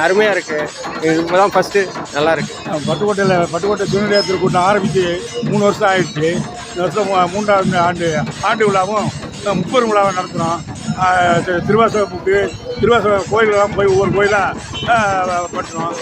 அருமையாக இருக்குது. இப்போதான் ஃபஸ்ட்டு நல்லா இருக்குது. பட்டுக்கோட்டை சிவனடியார் திருக்கூட்டம் ஆரம்பித்து 3 வருஷம் ஆயிடுச்சு. இந்த வருஷம் 3வது ஆண்டு விழாவும் 30 விழாவும் நடத்துகிறோம். திருவாசகம் கோயிலெலாம் போய் ஒவ்வொரு கோயிலாக பண்ணுறோம்.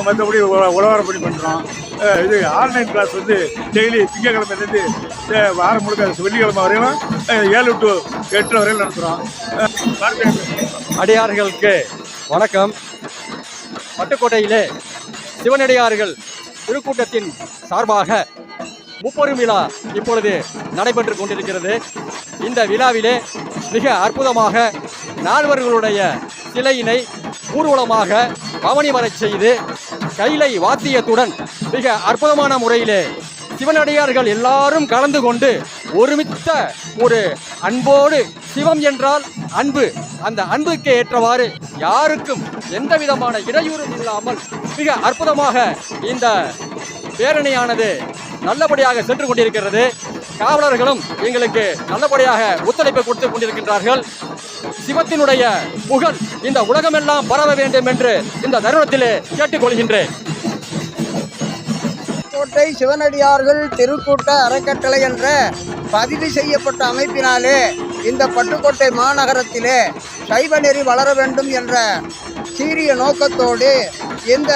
மற்றபடி உழவாரம் பண்ணி பண்ணுறோம். இது ஆன்லைன் கிளாஸ் டெய்லி திங்கக்கிழமைலேருந்து வாரம் முழுக்க வெள்ளிக்கிழமை வரையிலும் 7 to 8 வரையிலும் நடத்துகிறோம். அடியார்களுக்கு வணக்கம். பட்டுக்கோட்டையிலே சிவனடியார்கள் திருக்கூட்டத்தின் சார்பாக 30 விழா இப்பொழுது நடைபெற்று கொண்டிருக்கிறது. இந்த விழாவிலே மிக அற்புதமாக நால்வர்களுடைய சிலையினை ஊர்வலமாக பவனி வரச் செய்து கைலை வாத்தியத்துடன் மிக அற்புதமான முறையிலே சிவனடியார்கள் எல்லாரும் கலந்து கொண்டு ஒருமித்த ஒரு அன்போடு, சிவம் என்றால் அன்பு, அந்த அன்புக்கு ஏற்றவாறு யாருக்கும் எந்த விதமான இடையூறும் இல்லாமல் மிக அற்புதமாக இந்த பேரணியானது நல்லபடியாக சென்று கொண்டிருக்கிறது. காவலர்களும் எங்களுக்கு நல்லபடியாக ஒத்துழைப்பு கொடுத்து கொண்டிருக்கின்றார்கள். சிவத்தினுடைய புகழ் இந்த உலகமெல்லாம் பரவ வேண்டும் என்று இந்த தருணத்திலே கேட்டுக்கொள்கின்றேன். கோட்டை சிவனடியார்கள் திருக்கூட்ட அறக்கட்டளை என்ற பதிவு செய்யப்பட்ட அமைப்பினாலே இந்த பட்டுக்கோட்டை மாநகரத்திலே சைவ நெறி வளர வேண்டும் என்ற சீரிய நோக்கத்தோடு இந்த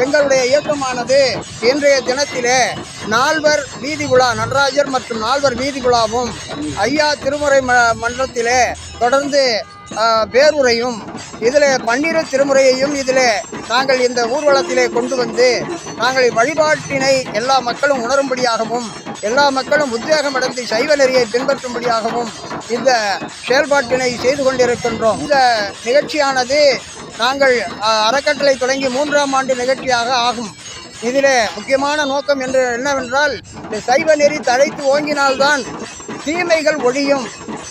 எங்களுடைய இயக்கமானது இன்றைய தினத்திலே 4 வீதி விழா, நடராஜர் மற்றும் 4 வீதி விழாவும் ஐயா திருமுறை மன்றத்திலே தொடர்ந்து பேருரையும் இதில் 12 திருமுறையையும் இதில் நாங்கள் இந்த ஊர்வலத்திலே கொண்டு வந்து நாங்கள் வழிபாட்டினை எல்லா மக்களும் உணரும்படியாகவும் எல்லா மக்களும் உத்வேகமடைந்து சைவ நெறியை பின்பற்றும்படியாகவும் இந்த செயல்பாட்டினை செய்து கொண்டிருக்கின்றோம். இந்த நிகழ்ச்சியானது நாங்கள் அறக்கட்டளை தொடங்கி 3ஆம் ஆண்டு நிகழ்ச்சியாக ஆகும். இதில் முக்கியமான நோக்கம் என்று என்னவென்றால், இந்த சைவ நெறி தழைத்து ஓங்கினால்தான் தீமைகள் ஒழியும்,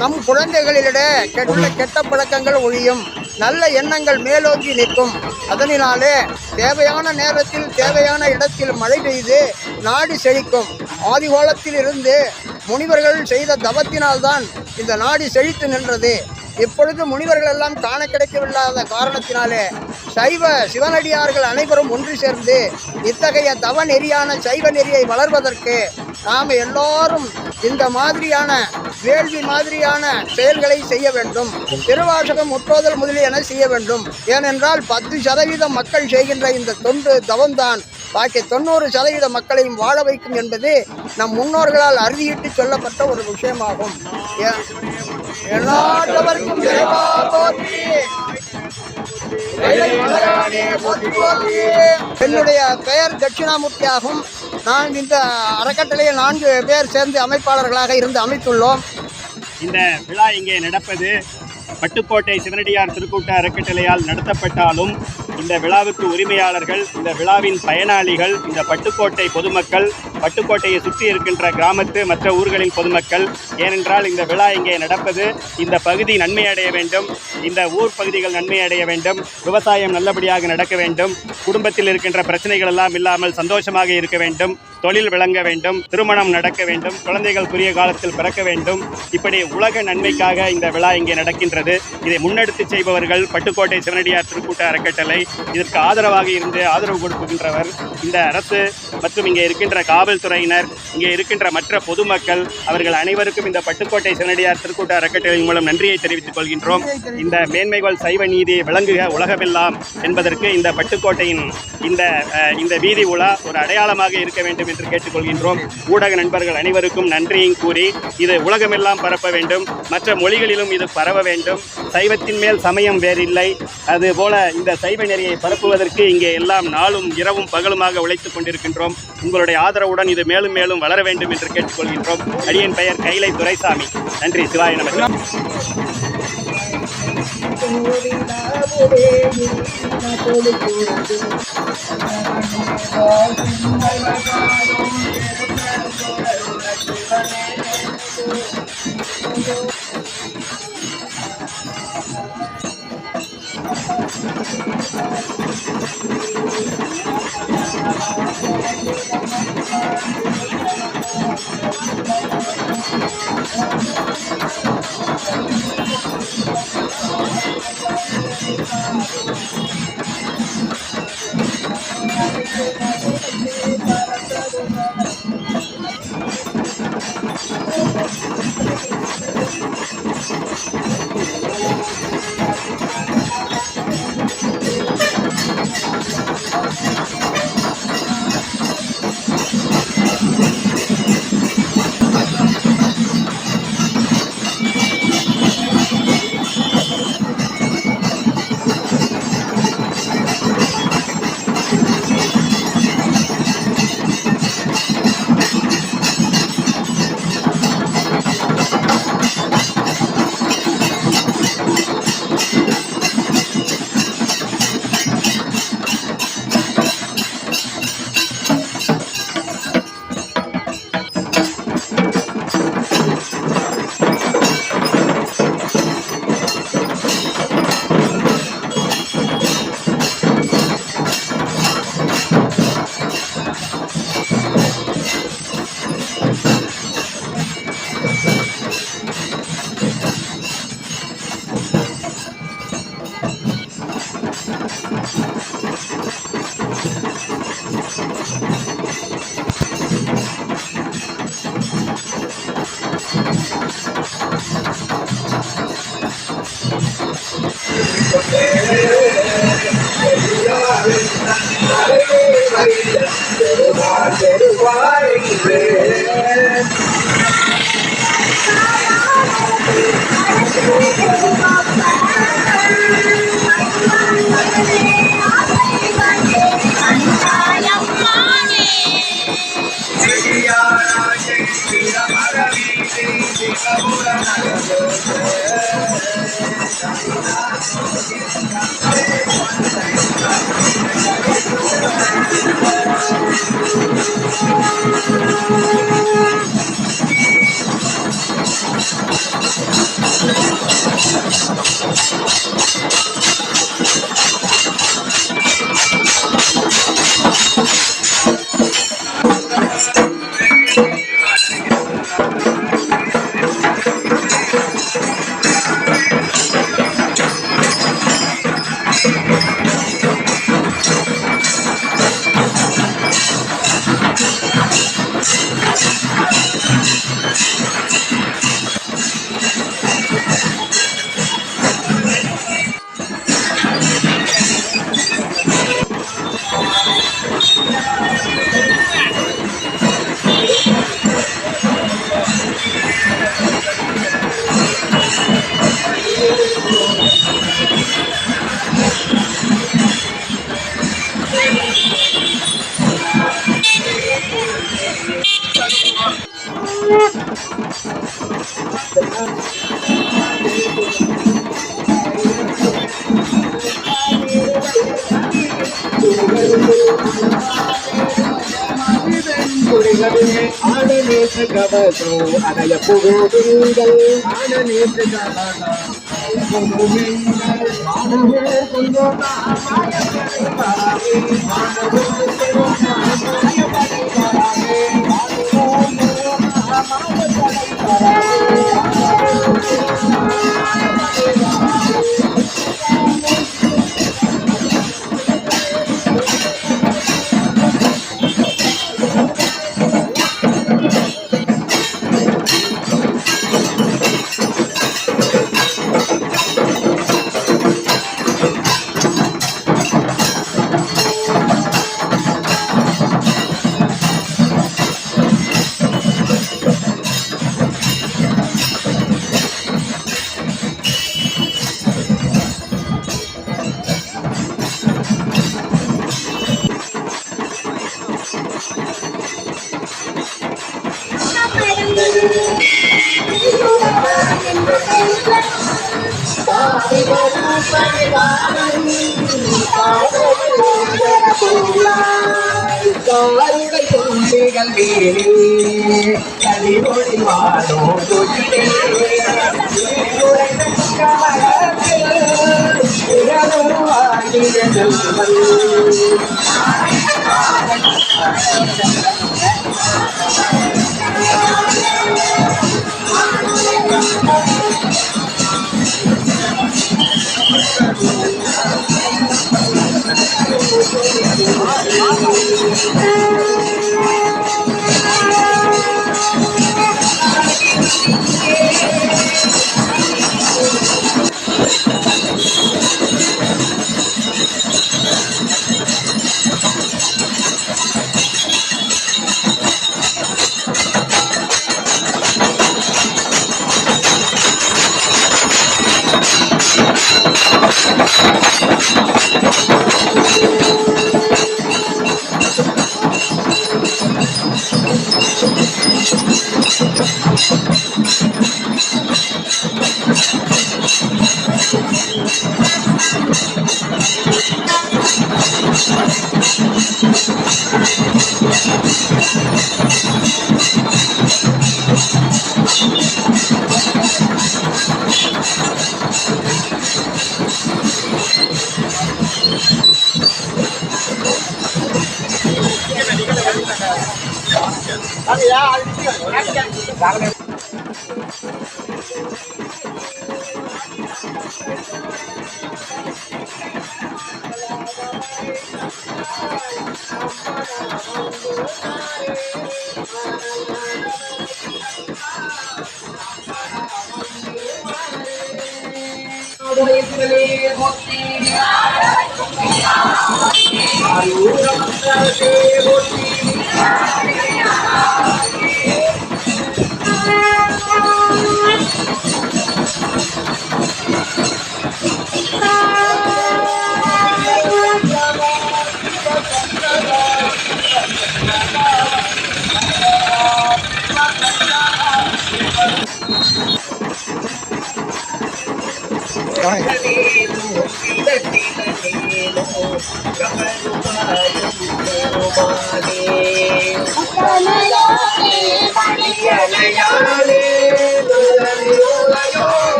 நம் குழந்தைகளிடையே கெட்ட பழக்கங்கள் ஒழியும், நல்ல எண்ணங்கள் மேலோங்கி நிற்கும். அதனாலே தேவையான நேரத்தில் தேவையான இடத்தில் மழை பெய்து நாடு செழிக்கும். ஆதிகாலத்தில் இருந்து முனிவர்கள் செய்த தவத்தினால்தான் இந்த நாடு செழித்து நின்றது. இப்பொழுது முனிவர்கள் எல்லாம் காண கிடைக்கவில்லாத காரணத்தினாலே சிவனடியார்கள் அனைவரும் ஒன்று சேர்ந்து இத்தகைய தவ நெறியான சைவ நெறியை வளர்வதற்கு நாம் எல்லாரும் இந்த மாதிரியான வேள்வி மாதிரியான செயல்களை செய்ய வேண்டும். திருவாசகம் முற்றோதல் முதலியன செய்ய வேண்டும். ஏனென்றால் 10% மக்கள் செய்கின்ற இந்த தொண்டு தவம்தான் பாக்கி 90% மக்களையும் வாழ வைக்கும் என்பது நம் முன்னோர்களால் அறுதியிட்டு சொல்லப்பட்ட ஒரு விஷயமாகும். என்னுடைய பெயர் தட்சிணாமூர்த்தி ஆகும். நான் இந்த அறக்கட்டளையை 4 பேர் சேர்ந்து அமைப்பாளர்களாக இருந்து அமைத்துள்ளோம். இந்த விழா இங்கே நடப்பது பட்டுக்கோட்டை சிவனடியார் திருக்கூட்ட அறக்கட்டளையால் நடத்தப்பட்டாலும் இந்த விழாவுக்கு உரிமையாளர்கள், இந்த விழாவின் பயனாளிகள், இந்த பட்டுக்கோட்டை பொதுமக்கள், பட்டுக்கோட்டையை சுற்றி இருக்கின்ற கிராமத்து மற்ற ஊர்களின் பொதுமக்கள். ஏனென்றால் இந்த விழா இங்கே நடப்பது இந்த பகுதி நன்மை அடைய வேண்டும், இந்த ஊர் பகுதிகள் நன்மை அடைய வேண்டும், விவசாயம் நல்லபடியாக நடக்க வேண்டும், குடும்பத்தில் இருக்கின்ற பிரச்சனைகள் எல்லாம் இல்லாமல் சந்தோஷமாக இருக்க வேண்டும், தொழில் விளங்க வேண்டும், திருமணம் நடக்க வேண்டும், குழந்தைகள் குறுகிய காலத்தில் பிறக்க வேண்டும். இப்படி உலக நன்மைக்காக இந்த விழா இங்கே நடக்கின்றது. இதை முன்னெடுத்து செய்பவர்கள் பட்டுக்கோட்டை சிவனடியார் திருக்கூட்ட அறக்கட்டளை. இதற்கு ஆதரவாக இருந்து ஆதரவு கொடுக்கின்றவர் இந்த அரசு மற்றும் இங்கே இருக்கின்ற காவல்துறையினர், இங்கே இருக்கின்ற மற்ற பொதுமக்கள். அவர்கள் அனைவருக்கும் இந்த பட்டுக்கோட்டை சிவனடியார் திருக்கூட்ட அறக்கட்டளையின் மூலம் நன்றியை தெரிவித்துக் கொள்கின்றோம். இந்த மேன்மைகள் சைவ நீதி விளங்குக உலகமெல்லாம் என்பதற்கு இந்த பட்டுக்கோட்டையின் இந்த வீதி உலா ஒரு அடையாளமாக இருக்க வேண்டும் என்று கேட்டுக்கொள்கின்றோம். ஊடக நண்பர்கள் அனைவருக்கும் நன்றியும் கூறி இது உலகமெல்லாம் பரப்ப வேண்டும், மற்ற மொழிகளிலும் இது பரவ வேண்டும். சைவத்தின் மேல் சமயம் வேறில்லை. அதுபோல இந்த சைவ நெறியை பரப்புவதற்கு இங்கே எல்லாம் நாளும் இரவும் பகலுமாக உழைத்துக் கொண்டிருக்கின்றோம். உங்களுடைய ஆதரவுடன் இது மேலும் மேலும் வளர வேண்டும் என்று கேட்டுக்கொள்கின்றோம். அடியன் பெயர் கைலை துரைசாமி. நன்றி. சிவாய நம. ஆடநேற்று கவசம் அடைய புகுவீங்கள் ஆடநேற்று கவசம் மாணவர் கொஞ்சம்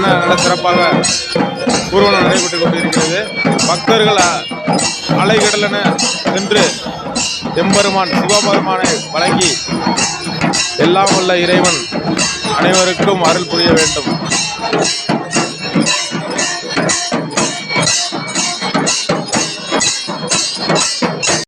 நல்ல சிறப்பாக ஊர்வலம் நடைபெற்றுக் கொண்டிருக்கிறது. பக்தர்கள் அலைகடலென சென்று எம்பெருமான் சிவபெருமானை வழங்கி எல்லாம் உள்ள இறைவன் அனைவருக்கும் அருள் புரிய வேண்டும்.